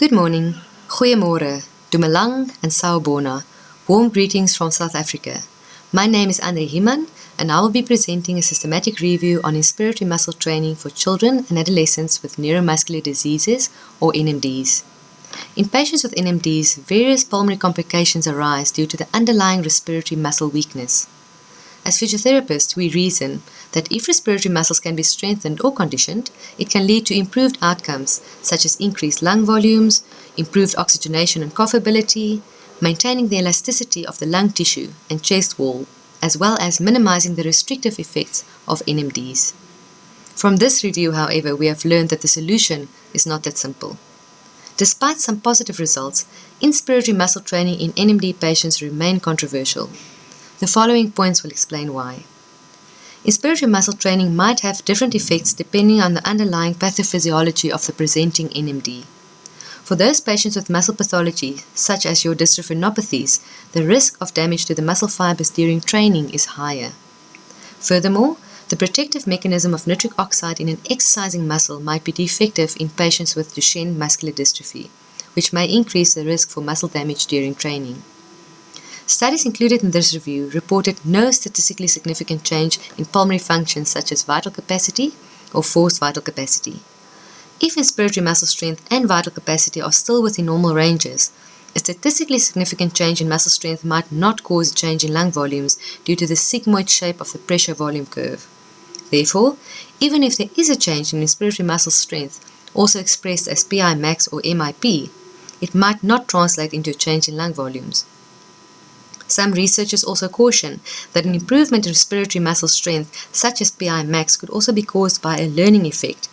Good morning, goeiemôre, dumelang and sawubona. Warm greetings from South Africa. My name is Anri Human and I will be presenting a systematic review on inspiratory muscle training for children and adolescents with neuromuscular diseases or NMDs. In patients with NMDs, various pulmonary complications arise due to the underlying respiratory muscle weakness. As physiotherapists, we reason that if respiratory muscles can be strengthened or conditioned, it can lead to improved outcomes such as increased lung volumes, improved oxygenation and cough ability, maintaining the elasticity of the lung tissue and chest wall, as well as minimizing the restrictive effects of NMDs. From this review, however, we have learned that the solution is not that simple. Despite some positive results, inspiratory muscle training in NMD patients remain controversial. The following points will explain why. Inspiratory muscle training might have different effects depending on the underlying pathophysiology of the presenting NMD. For those patients with muscle pathology, such as your dystrophinopathies, the risk of damage to the muscle fibers during training is higher. Furthermore, the protective mechanism of nitric oxide in an exercising muscle might be defective in patients with Duchenne muscular dystrophy, which may increase the risk for muscle damage during training. Studies included in this review reported no statistically significant change in pulmonary functions such as vital capacity or forced vital capacity. If inspiratory muscle strength and vital capacity are still within normal ranges, a statistically significant change in muscle strength might not cause a change in lung volumes due to the sigmoid shape of the pressure volume curve. Therefore, even if there is a change in inspiratory muscle strength, also expressed as PI max or MIP, it might not translate into a change in lung volumes. Some researchers also caution that an improvement in respiratory muscle strength, such as PI max, could also be caused by a learning effect,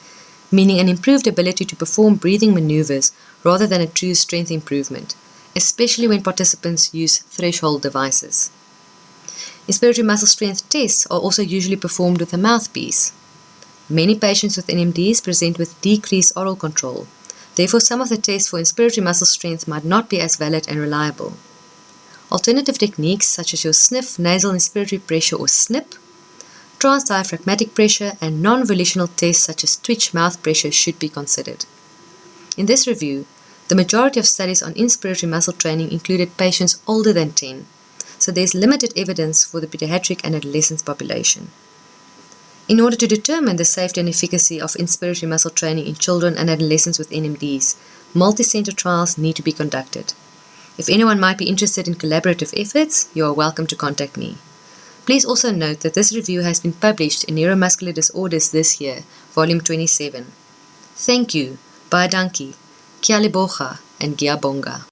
meaning an improved ability to perform breathing maneuvers rather than a true strength improvement, especially when participants use threshold devices. Inspiratory muscle strength tests are also usually performed with a mouthpiece. Many patients with NMDs present with decreased oral control. Therefore, some of the tests for inspiratory muscle strength might not be as valid and reliable. Alternative techniques such as your sniff nasal inspiratory pressure or SNP, transdiaphragmatic pressure, and non-volitional tests such as twitch mouth pressure should be considered. In this review, the majority of studies on inspiratory muscle training included patients older than 10, so there is limited evidence for the pediatric and adolescent population. In order to determine the safety and efficacy of inspiratory muscle training in children and adolescents with NMDs, multi-center trials need to be conducted. If anyone might be interested in collaborative efforts, you are welcome to contact me. Please also note that this review has been published in Neuromuscular Disorders this year, Volume 27. Thank you, baie dankie, kia leboga, and giabonga.